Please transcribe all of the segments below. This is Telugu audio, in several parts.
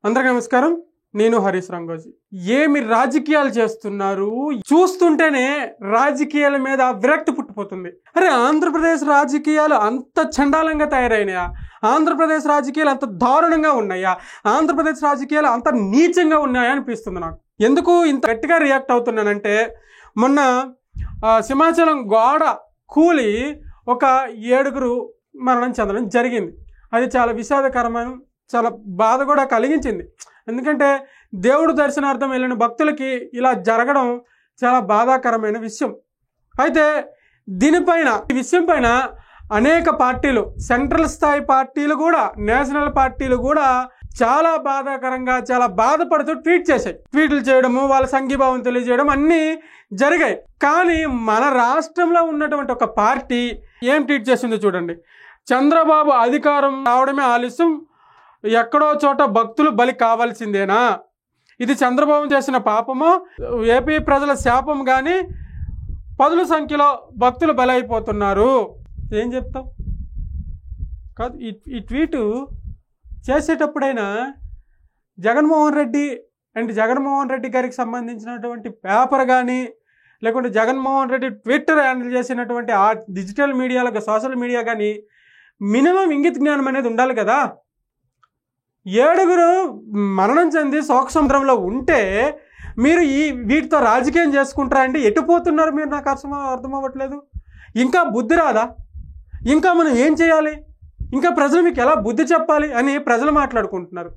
అందరికీ నమస్కారం. నేను హరీష్ రంగోజీ. ఏమి రాజకీయాలు చేస్తున్నారు చూస్తుంటేనే రాజకీయాల మీద విరక్తి పుట్టిపోతుంది. అరే, ఆంధ్రప్రదేశ్ రాజకీయాలు అంత చండాలంగా తయారైనాయా? ఆంధ్రప్రదేశ్ రాజకీయాలు అంత దారుణంగా ఉన్నాయా? ఆంధ్రప్రదేశ్ రాజకీయాలు అంత నీచంగా ఉన్నాయా అనిపిస్తుంది నాకు. ఎందుకు ఇంత గట్టిగా రియాక్ట్ అవుతున్నానంటే, మొన్న సింహాచలం గోడ కూలి ఒక 7 మరణం చెందడం జరిగింది. అది చాలా విషాదకరమైన, చాలా బాధ కూడా కలిగించింది. ఎందుకంటే దేవుడు దర్శనార్థం వెళ్ళిన భక్తులకి ఇలా జరగడం చాలా బాధాకరమైన విషయం. అయితే ఈ విషయం పైన అనేక పార్టీలు, సెంట్రల్ స్థాయి పార్టీలు కూడా, నేషనల్ పార్టీలు కూడా చాలా బాధాకరంగా, చాలా బాధపడుతూ ట్వీట్లు చేయడము, వాళ్ళ సంఘీభావం తెలియజేయడం అన్నీ జరిగాయి. కానీ మన రాష్ట్రంలో ఉన్నటువంటి ఒక పార్టీ ఏం ట్వీట్ చేసిందో చూడండి. చంద్రబాబు అధికారం రావడమే ఆలస్యం, ఎక్కడో చోట భక్తులు బలి కావాల్సిందేనా? ఇది చంద్రబాబు చేసిన పాపమో, ఏపీ ప్రజల శాపం, కానీ పదుల సంఖ్యలో భక్తులు బలి అయిపోతున్నారు. ఏం చెప్తాం? కాదు, ఈ ట్వీటు చేసేటప్పుడైనా జగన్మోహన్ రెడ్డి గారికి సంబంధించినటువంటి పేపర్ కానీ, లేకుంటే జగన్మోహన్ రెడ్డి ట్విట్టర్ హ్యాండిల్ చేసినటువంటి ఆ డిజిటల్ మీడియాలో, సోషల్ మీడియా కానీ మినిమం ఇంగిత జ్ఞానం అనేది ఉండాలి కదా. 7 మరణం చెంది శోక సముద్రంలో ఉంటే మీరు వీటితో రాజకీయం చేసుకుంటారా అండి? ఎటుపోతున్నారు మీరు? నాకు అర్థం అవ్వట్లేదు. ఇంకా బుద్ధి రాదా? ఇంకా మనం ఏం చేయాలి? ఇంకా ప్రజలు మీకు ఎలా బుద్ధి చెప్పాలి అని ప్రజలు మాట్లాడుకుంటున్నారు.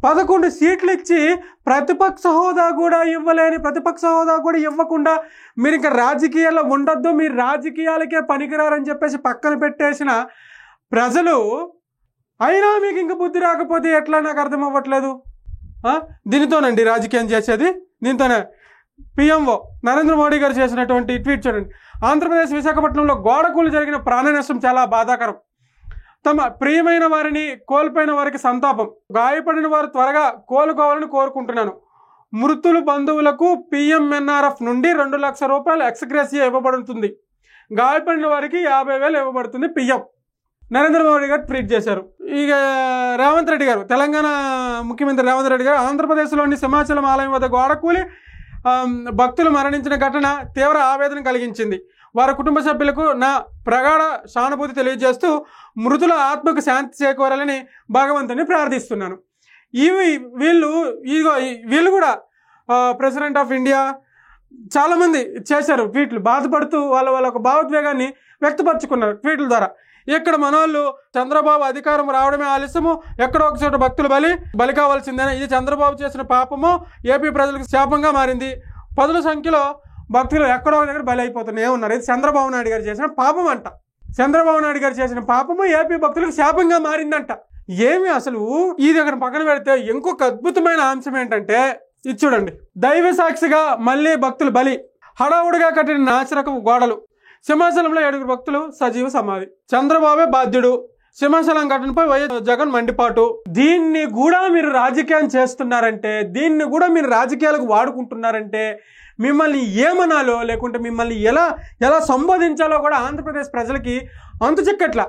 11 సీట్లు ఇచ్చి ప్రతిపక్ష హోదా కూడా ఇవ్వకుండా మీరు ఇంకా రాజకీయాల్లో ఉండొద్దు, మీరు రాజకీయాలకే పనికిరారని చెప్పేసి పక్కన పెట్టేసిన ప్రజలు, అయినా మీకు ఇంకా బుద్ధి రాకపోతే ఎట్లా? నాకు అర్థం అవ్వట్లేదు. దీనితోనండి రాజకీయం చేసేది. దీంతోనే పిఎంఓ నరేంద్ర మోడీ గారు చేసినటువంటి ట్వీట్ చూడండి. ఆంధ్రప్రదేశ్ విశాఖపట్నంలో గోడకూలు జరిగిన ప్రాణ నష్టం చాలా బాధాకరం. తమ ప్రియమైన వారిని కోల్పోయిన వారికి సంతాపం. గాయపడిన వారు త్వరగా కోలుకోవాలని కోరుకుంటున్నాను. మృతుల బంధువులకు PMNRF నుండి 2 లక్షల రూపాయలు ఎక్స్గ్రేసియా ఇవ్వబడుతుంది. గాయపడిన వారికి 50,000 ఇవ్వబడుతుంది. PM నరేంద్ర మోడీ గారు ట్వీట్ చేశారు. ఇక రేవంత్ రెడ్డి గారు, తెలంగాణ ముఖ్యమంత్రి రేవంత్ రెడ్డి గారు, ఆంధ్రప్రదేశ్లోని సింహాచలం ఆలయం వద్ద గోడకూలి భక్తులు మరణించిన ఘటన తీవ్ర ఆవేదన కలిగించింది. వారి కుటుంబ సభ్యులకు నా ప్రగాఢ సానుభూతి తెలియజేస్తూ మృతుల ఆత్మకు శాంతి చేకూరాలని భగవంతుని ప్రార్థిస్తున్నాను. వీళ్ళు కూడా ప్రెసిడెంట్ ఆఫ్ ఇండియా చాలామంది చేశారు ట్వీట్లు, బాధపడుతూ వాళ్ళ ఒక భావోద్వేగాన్ని వ్యక్తపరచుకున్నారు ట్వీట్ల ద్వారా. ఇక్కడ మనోళ్ళు చంద్రబాబు అధికారం రావడమే ఆలస్యము, ఎక్కడో ఒక చోట భక్తులు బలి కావాల్సిందేనా? ఇది చంద్రబాబు చేసిన పాపము ఏపీ ప్రజలకు శాపంగా మారింది. 10 సంఖ్యలో భక్తులు ఎక్కడో ఒక దగ్గర బలి అయిపోతున్నాయి ఉన్నారు. ఇది చంద్రబాబు నాయుడు గారు చేసిన పాపం అంట. చంద్రబాబు నాయుడు గారు చేసిన పాపము ఏపీ భక్తులకు శాపంగా మారిందంట. ఏమి అసలు ఇది అక్కడ పక్కన పెడితే ఇంకొక అద్భుతమైన అంశం ఏంటంటే, ఇది చూడండి. దైవ సాక్షిగా మళ్ళీ భక్తులు బలి. హడావుడిగా కట్టిన నాసిరకపు గోడలు. సింహాచలంలో 7 భక్తులు సజీవ సమాధి. చంద్రబాబే బాధ్యుడు. సింహాచలం ఘటనపై వైఎస్ జగన్ మండిపాటు. దీన్ని కూడా మీరు రాజకీయం చేస్తున్నారంటే, దీన్ని కూడా మీరు రాజకీయాలకు వాడుకుంటున్నారంటే మిమ్మల్ని ఏమనాలో, లేకుంటే మిమ్మల్ని ఎలా సంబోధించాలో కూడా ఆంధ్రప్రదేశ్ ప్రజలకి అంతు చిక్కట్లా.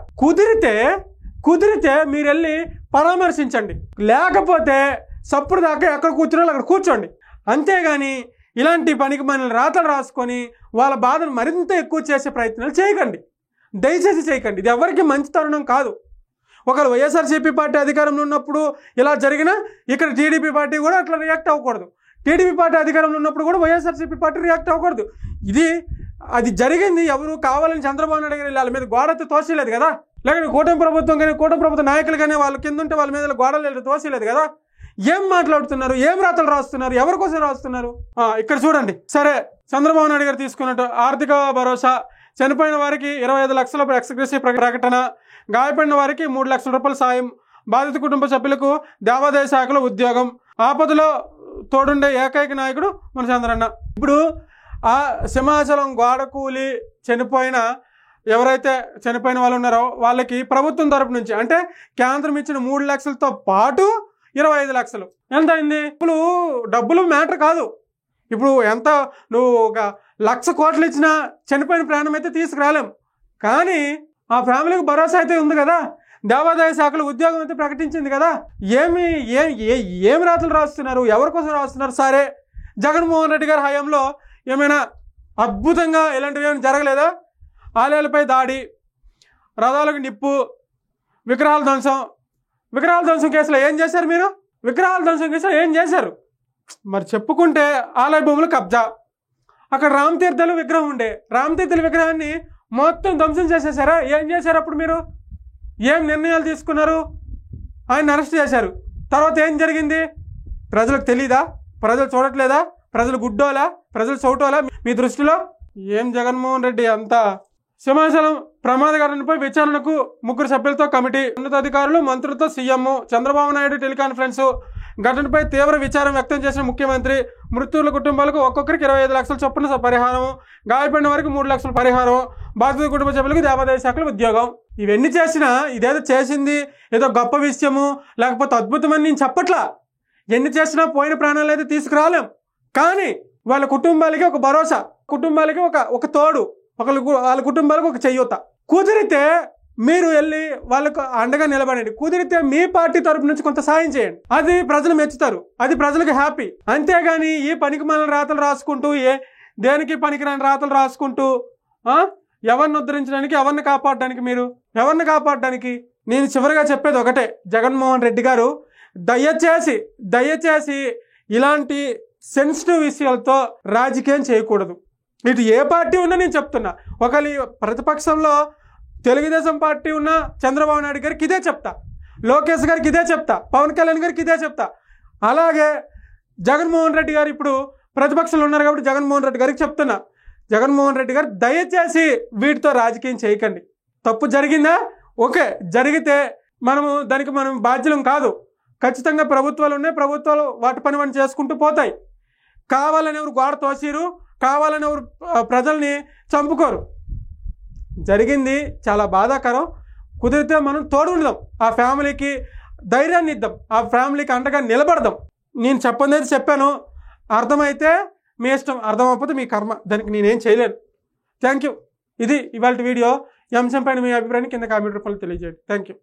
కుదిరితే మీరు వెళ్ళి పరామర్శించండి, లేకపోతే సప్పుడు దాకా ఎక్కడ కూర్చున్నారో అక్కడ కూర్చోండి. అంతేగాని ఇలాంటి పనికి మనల్ని రాతలు రాసుకొని వాళ్ళ బాధను మరింత ఎక్కువ చేసే ప్రయత్నాలు చేయకండి, దయచేసి చేయకండి. ఇది ఎవరికి మంచి తరుణం కాదు. ఒకవేళ వైఎస్ఆర్సీపీ పార్టీ అధికారంలో ఉన్నప్పుడు ఇలా జరిగినా ఇక్కడ టీడీపీ పార్టీ కూడా అట్లా రియాక్ట్ అవ్వకూడదు. టీడీపీ పార్టీ అధికారంలో ఉన్నప్పుడు కూడా వైఎస్ఆర్సీపీ పార్టీ రియాక్ట్ అవ్వకూడదు. అది జరిగింది. ఎవరు కావాలని చంద్రబాబు నాయుడు గారు వాళ్ళ మీద గోడతో తోసలేదు కదా, లేకపోతే కూటమి ప్రభుత్వ నాయకులు కానీ వాళ్ళ కింద ఉంటే వాళ్ళ మీద గోడలు తోసలేదు కదా. ఏం మాట్లాడుతున్నారు? ఏం రాతలు రాస్తున్నారు? ఎవరి కోసం రాస్తున్నారు? ఇక్కడ చూడండి. సరే, చంద్రబాబు నాయుడు గారు తీసుకున్నట్టు ఆర్థిక భరోసా, చనిపోయిన వారికి 25 లక్షల ఎక్స్గ్రేసియా ప్రకటన, గాయపడిన వారికి 3 లక్షల రూపాయల సాయం, బాధిత కుటుంబ సభ్యులకు దేవాదాయ శాఖలో ఉద్యోగం, ఆపదలో తోడుండే ఏకైక నాయకుడు మన చంద్రన్న. ఇప్పుడు ఆ సింహాచలం గోడకూలి ఎవరైతే చనిపోయిన వాళ్ళు ఉన్నారో వాళ్ళకి ప్రభుత్వం తరపు నుంచి, అంటే కేంద్రం ఇచ్చిన 3 లక్షలతో పాటు 25 లక్షలు. ఎంత అయింది? డబ్బులు మ్యాటర్ కాదు. ఇప్పుడు ఎంత నువ్వు 1,00,000 కోట్లు ఇచ్చినా చనిపోయిన ప్రాణం అయితే తీసుకురాలేం, కానీ ఆ ఫ్యామిలీకి భరోసా అయితే ఉంది కదా. దేవాదాయ శాఖలో ఉద్యోగం అయితే ప్రకటించింది కదా. ఏమి రాతలు రాస్తున్నారు, ఎవరి కోసం రాస్తున్నారు? సరే, జగన్మోహన్ రెడ్డి గారి హయాంలో ఏమైనా అద్భుతంగా ఇలాంటివి ఏమైనా జరగలేదా? ఆలయాలపై దాడి, రథాలకు నిప్పు, విగ్రహాల ధ్వంసం కేసులో ఏం చేశారు మీరు? విగ్రహాల ధ్వంసం కేసులో ఏం చేశారు? మరి చెప్పుకుంటే ఆలయ భూములు కబ్జా, అక్కడ రామతీర్థాల విగ్రహం ఉండే, రామతీర్థాల విగ్రహాన్ని మొత్తం ధ్వంసం చేసేసారా? ఏం చేశారు అప్పుడు మీరు? ఏం నిర్ణయాలు తీసుకున్నారు? ఆయన అరెస్ట్ చేశారు. తర్వాత ఏం జరిగింది? ప్రజలకు తెలీదా? ప్రజలు చూడట్లేదా? ప్రజలు గుడ్డోలా? ప్రజలు చౌటోలా మీ దృష్టిలో? ఏం జగన్మోహన్ రెడ్డి అంతా? సింహాచలం ప్రమాద ఘటనపై విచారణకు 3 సభ్యులతో కమిటీ, ఉన్నతాధికారులు, మంత్రులతో సీఎం చంద్రబాబు నాయుడు టెలికాన్ఫరెన్స్. ఘటనపై తీవ్ర విచారం వ్యక్తం చేసిన ముఖ్యమంత్రి, మృతుల కుటుంబాలకు ఒక్కొక్కరికి 25 లక్షల చొప్పున పరిహారం, గాయపడిన వారికి 3 లక్షల పరిహారం, బాధిత కుటుంబ సభ్యులకు దేవాదాయ శాఖలో ఉద్యోగం. ఇవన్నీ చేసినా ఇదేదో చేసింది ఏదో గొప్ప విషయము లేకపోతే అద్భుతమని నేను చెప్పట్లా. ఎన్ని చేసినా పోయిన ప్రాణాలు అయితే తీసుకురాలేం. కానీ వాళ్ళ కుటుంబాలకి ఒక భరోసా, కుటుంబాలకి ఒక తోడు, వాళ్ళ కుటుంబాలకు ఒక చెయ్యూత. కుదిరితే మీరు వెళ్ళి వాళ్ళకు అండగా నిలబడండి. కుదిరితే మీ పార్టీ తరపు నుంచి కొంత సాయం చేయండి. అది ప్రజలు మెచ్చుతారు, అది ప్రజలకు హ్యాపీ. అంతేగాని ఈ పనికిమాలిన రాతలు రాసుకుంటూ, దేనికి పనికిరాని రాతలు రాసుకుంటూ ఎవరిని ఉద్ధరించడానికి, ఎవరిని కాపాడడానికి నేను చివరిగా చెప్పేది ఒకటే, జగన్మోహన్ రెడ్డి గారు దయచేసి ఇలాంటి సెన్సిటివ్ విషయాలతో రాజకీయం చేయకూడదు. ఇటు ఏ పార్టీ ఉన్నా నేను చెప్తున్నా. ఒకవేళ ప్రతిపక్షంలో తెలుగుదేశం పార్టీ ఉన్న చంద్రబాబు నాయుడు గారికి ఇదే చెప్తా, లోకేష్ గారికి ఇదే చెప్తా, పవన్ కళ్యాణ్ గారికి ఇదే చెప్తా. అలాగే జగన్మోహన్ రెడ్డి గారు ఇప్పుడు ప్రతిపక్షంలో ఉన్నారు కాబట్టి జగన్మోహన్ రెడ్డి గారికి చెప్తున్నా, జగన్మోహన్ రెడ్డి గారు దయచేసి వీటితో రాజకీయం చేయకండి. తప్పు జరిగిందా? ఓకే, జరిగితే దానికి మనం బాధ్యులం కాదు. ఖచ్చితంగా ప్రభుత్వాలు ఉన్నాయి, ప్రభుత్వాలు వాటి పని మనం చేసుకుంటూ పోతాయి. కావాలని ఎవరు గోడ తోసిరు, కావాలని ఎవరు ప్రజల్ని చంపుకోరు. జరిగింది చాలా బాధాకరం. కుదిరితే మనం తోడు ఉండదాం, ఆ ఫ్యామిలీకి ధైర్యాన్ని ఇద్దాం, ఆ ఫ్యామిలీకి అండగా నిలబడదాం. నేను చెప్పనేది చెప్పాను, అర్థమైతే మీ ఇష్టం, అర్థం అవ్వకపోతే మీ కర్మ, దానికి నేనేం చేయలేను. Thank you. ఇది ఇవాళ వీడియో. ఈ అంశంపైన మీ అభిప్రాయాన్ని కింద కామెంట్ రూపంలో తెలియజేయండి. Thank you.